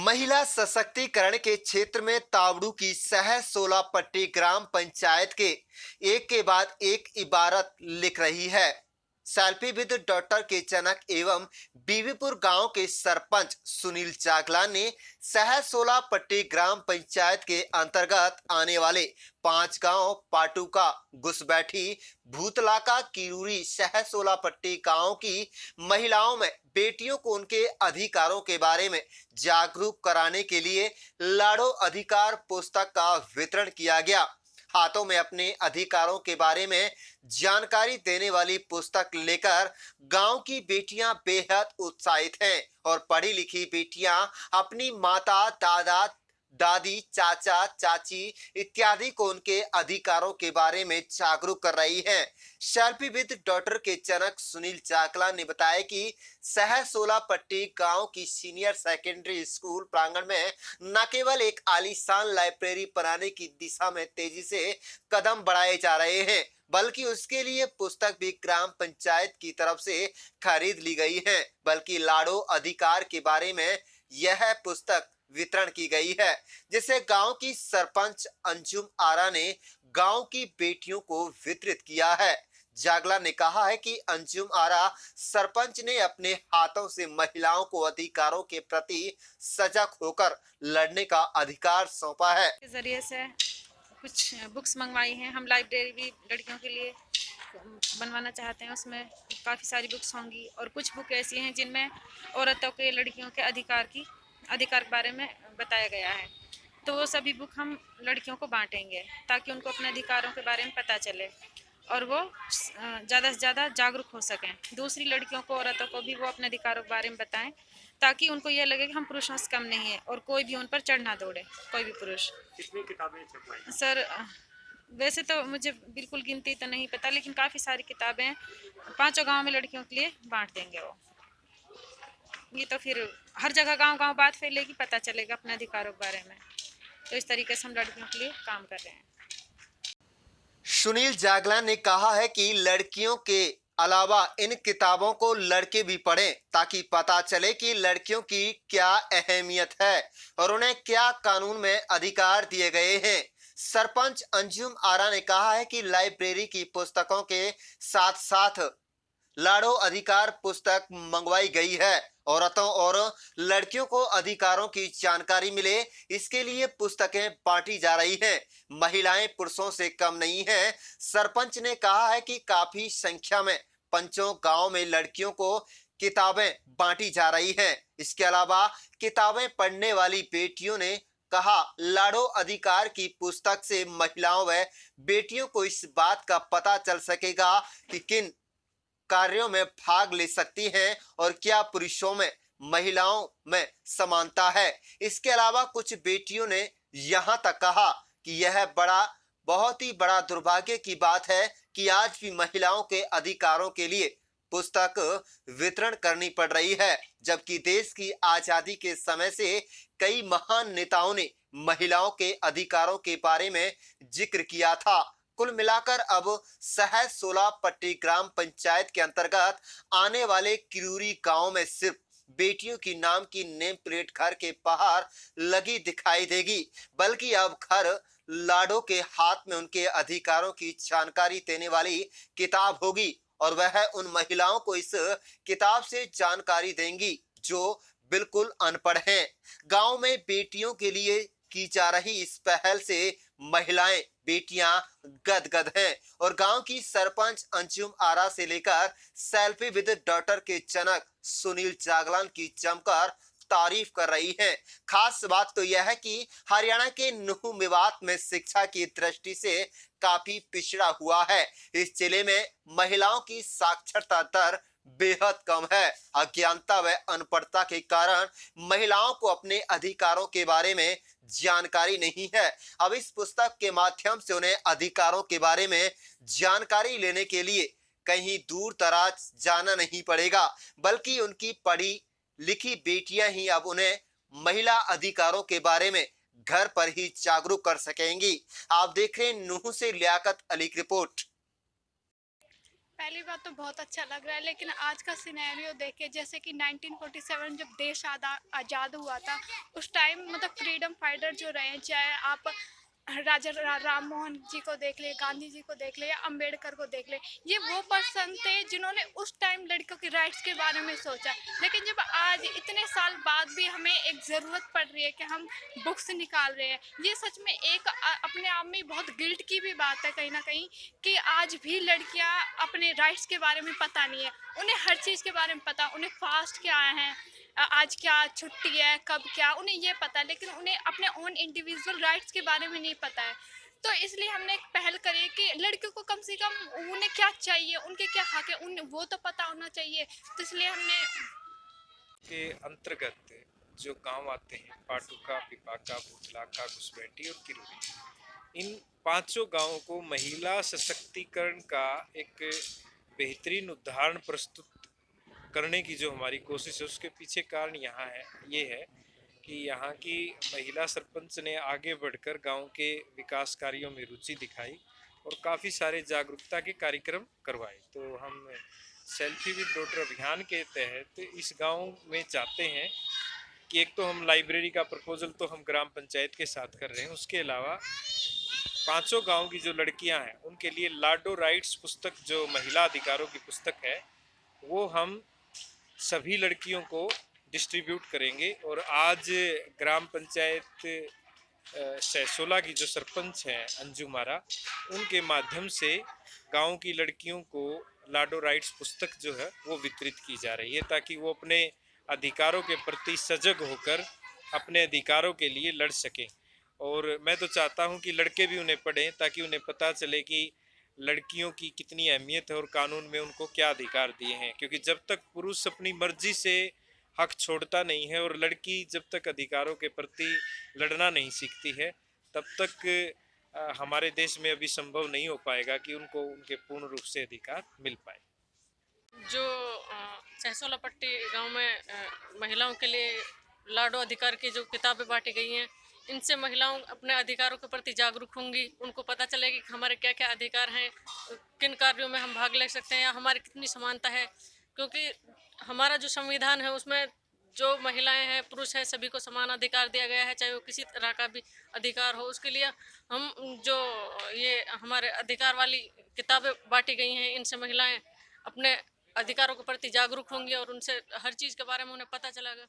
महिला सशक्तिकरण के क्षेत्र में तावड़ू की सहज 16 पट्टी ग्राम पंचायत के एक के बाद एक इबारत लिख रही है। सेल्फी विद डॉटर के जनक एवं बीवीपुर गांव के सरपंच सुनील चागला ने सहज 16 पट्टी ग्राम पंचायत के अंतर्गत आने वाले 5 गांव पाटुका, घुसबैठी, भूतलाका, किरूरी, सहज 16 पट्टी गांव की महिलाओं में बेटियों को उनके अधिकारों के बारे में जागरूक कराने के लिए लाड़ो अधिकार पुस्तक का वितरण किया गया। हाथों में अपने अधिकारों के बारे में जानकारी देने वाली पुस्तक लेकर गांव की बेटियां बेहद उत्साहित हैं और पढ़ी लिखी बेटियां अपनी माता, दादा, दादी, चाचा, चाची इत्यादि को उनके अधिकारों के बारे में जागरूक कर रही हैं। सेल्फी विद डॉटर के जनक सुनील चाकला ने बताया कि सहज 16 पट्टी गांव की सीनियर सेकेंडरी स्कूल प्रांगण में न केवल एक आलीशान लाइब्रेरी बनाने की दिशा में तेजी से कदम बढ़ाए जा रहे हैं, बल्कि उसके लिए पुस्तक भी ग्राम पंचायत की तरफ से खरीद ली गई है। बल्कि लाड़ो अधिकार के बारे में यह पुस्तक वितरण की गई है, जिसे गांव की सरपंच अंजुम आरा ने गांव की बेटियों को वितरित किया है। जागला ने कहा है कि अंजुम आरा सरपंच ने अपने हाथों से महिलाओं को अधिकारों के प्रति सजग होकर लड़ने का अधिकार सौंपा है। के जरिए से कुछ बुक्स मंगवाई हैं। हम लाइब्रेरी भी लड़कियों के लिए बनवाना चाहते हैं। उसमें काफ़ी सारी बुक्स होंगी और कुछ बुक ऐसी हैं जिनमें औरतों के, लड़कियों के अधिकार के बारे में बताया गया है। तो वो सभी बुक हम लड़कियों को बांटेंगे ताकि उनको अपने अधिकारों के बारे में पता चले और वो ज़्यादा से ज़्यादा जागरूक हो सकें। दूसरी लड़कियों को, औरतों को भी वो अपने अधिकारों के बारे में बताएं ताकि उनको यह लगे कि हम पुरुषों से कम नहीं है और कोई भी उन पर चढ़ ना दौड़े, कोई भी पुरुष। कितनी किताबें छपवाई सर, वैसे तो मुझे बिल्कुल गिनती तो नहीं पता, लेकिन काफ़ी सारी किताबें 5 गांव में लड़कियों के लिए बांट देंगे वो। ये तो फिर हर जगह गांव-गांव बात फैलेगी, पता चलेगा अपने अधिकारों के बारे में। तो इस तरीके से हम लड़कियों के लिए काम कर रहे हैं। सुनील जागला ने कहा है कि लड़कियों के अलावा इन किताबों को लड़के भी पढ़ें ताकि पता चले कि लड़कियों की क्या अहमियत है और उन्हें क्या कानून में अधिकार दिए गए हैं। सरपंच अंजुम आरा ने कहा है कि लाइब्रेरी की पुस्तकों के साथ साथ लाड़ो अधिकार पुस्तक मंगवाई गई है। औरतों और लड़कियों को अधिकारों की जानकारी मिले, इसके लिए पुस्तकें बांटी जा रही हैं। महिलाएं पुरुषों से कम नहीं हैं। सरपंच ने कहा है कि काफी संख्या में पंचों गांव में लड़कियों को किताबें बांटी जा रही हैं। इसके अलावा किताबें पढ़ने वाली बेटियों ने कहा, लाड़ो अधिकार की पुस्तक से महिलाओं व बेटियों को इस बात का पता चल सकेगा कि किन कार्यों में भाग ले सकती हैं और क्या पुरुषों में, महिलाओं में समानता है। इसके अलावा कुछ बेटियों ने यहां तक कहा कि यह बहुत ही बड़ा दुर्भाग्य की बात है कि आज भी महिलाओं के अधिकारों के लिए पुस्तक वितरण करनी पड़ रही है, जबकि देश की आजादी के समय से कई महान नेताओं ने महिलाओं के अधिकारों के बारे में जिक्र किया था। कुल मिलाकर अब सहज 16 पट्टी ग्राम पंचायत के अंतर्गत आने वाले किरूरी गांव में सिर्फ बेटियों की नाम की नेम प्लेट घर के बाहर लगी दिखाई देगी, बल्कि अब घर लाड़ो के हाथ में उनके अधिकारों की जानकारी देने वाली किताब होगी और वह उन महिलाओं को इस किताब से जानकारी देंगी जो बिल्कुल अनपढ़ हैं। गांव में बेटियों के लिए की जा रही इस पहल से महिलाएं, बेटियां गदगद हैं और गांव की सरपंच अंजुम आरा से लेकर सेल्फी विद डॉटर के जनक सुनील जागलान की जमकर तारीफ कर रही हैं। खास बात तो यह है कि हरियाणा के नूह मेवात में शिक्षा की दृष्टि से काफी पिछड़ा हुआ है। इस जिले में महिलाओं की साक्षरता दर बेहद कम है। अज्ञानता व अनपढ़ता के कारण महिलाओं को अपने अधिकारों के बारे में जानकारी नहीं है। अब इस पुस्तक के माध्यम से उन्हें अधिकारों के बारे में जानकारी लेने के लिए कहीं दूर दराज जाना नहीं पड़ेगा, बल्कि उनकी पढ़ी लिखी बेटियां ही अब उन्हें महिला अधिकारों के बारे में घर पर ही जागरूक कर सकेंगी। आप देख रहे हैं नूह से लियाकत अली की रिपोर्ट। पहली बात तो बहुत अच्छा लग रहा है, लेकिन आज का सिनेरियो देख के, जैसे कि 1947 जब देश आज़ाद हुआ था, उस टाइम मतलब फ्रीडम फाइटर जो रहे हैं, चाहे आप राम मोहन जी को देख ले, गांधी जी को देख ले, या अम्बेडकर को देख ले, ये वो पर्सन थे जिन्होंने उस टाइम लड़कियों के राइट्स के बारे में सोचा। लेकिन जब आज इतने साल बाद भी हमें एक ज़रूरत पड़ रही है कि हम बुक्स निकाल रहे हैं, ये सच में एक अपने आप में बहुत गिल्ट की भी बात है कहीं ना कहीं, कि आज भी लड़कियां अपने राइट्स के बारे में पता नहीं है, उन्हें हर चीज़ के बारे में पता, उन्हें फास्ट क्या है, आज क्या छुट्टी है, कब क्या, उन्हें ये पता है, लेकिन उन्हें अपने ओन इंडिविजुअल राइट्स के बारे में नहीं पता है। तो इसलिए हमने एक पहल करी है कि लड़कियों को कम से कम उन्हें क्या चाहिए, उनके क्या हक है, उन वो तो पता होना चाहिए। तो इसलिए हमने के अंतर्गत जो गांव आते हैं, पाटुका, पिपाका, बुचलाका, घुसबैठी और किरोड़ी, इन पांचों गांवों को महिला सशक्तिकरण का एक बेहतरीन उदाहरण प्रस्तुत करने की जो हमारी कोशिश है, उसके पीछे कारण यहाँ है, ये है कि यहाँ की महिला सरपंच ने आगे बढ़कर गांव के विकास कार्यों में रुचि दिखाई और काफ़ी सारे जागरूकता के कार्यक्रम करवाए। तो हम सेल्फी विद डॉटर अभियान के तहत इस गांव में चाहते हैं कि एक तो हम लाइब्रेरी का प्रपोजल तो हम ग्राम पंचायत के साथ कर रहे हैं, उसके अलावा पांचों गांव की जो लड़कियां हैं उनके लिए लाडो राइट्स पुस्तक, जो महिला अधिकारों की पुस्तक है, वो हम सभी लड़कियों को डिस्ट्रीब्यूट करेंगे। और आज ग्राम पंचायत सहसोला की जो सरपंच हैं अंजू मारा, उनके माध्यम से गांव की लड़कियों को लाडो राइट्स पुस्तक जो है वो वितरित की जा रही है, ताकि वो अपने अधिकारों के प्रति सजग होकर अपने अधिकारों के लिए लड़ सकें। और मैं तो चाहता हूं कि लड़के भी उन्हें पढ़ें, ताकि उन्हें पता चले कि लड़कियों की कितनी अहमियत है और कानून में उनको क्या अधिकार दिए हैं। क्योंकि जब तक पुरुष अपनी मर्जी से हक छोड़ता नहीं है और लड़की जब तक अधिकारों के प्रति लड़ना नहीं सीखती है, तब तक हमारे देश में अभी संभव नहीं हो पाएगा कि उनको उनके पूर्ण रूप से अधिकार मिल पाए। जो सहसोला पट्टी गांव में महिलाओं के लिए लाडो अधिकार की जो किताबें बांटी गई हैं, इनसे महिलाओं अपने अधिकारों के प्रति जागरूक होंगी, उनको पता चलेगी कि हमारे क्या क्या अधिकार हैं, किन कार्यों में हम भाग ले सकते हैं या हमारी कितनी समानता है। क्योंकि हमारा जो संविधान है उसमें जो महिलाएं हैं, पुरुष है, सभी को समान अधिकार दिया गया है, चाहे वो किसी तरह का भी अधिकार हो। उसके लिए हम जो ये हमारे अधिकार वाली किताबें बांटी गई हैं, इनसे महिलाएं अपने अधिकारों के प्रति जागरूक होंगी और उनसे हर चीज़ के बारे में उन्हें पता चलेगा।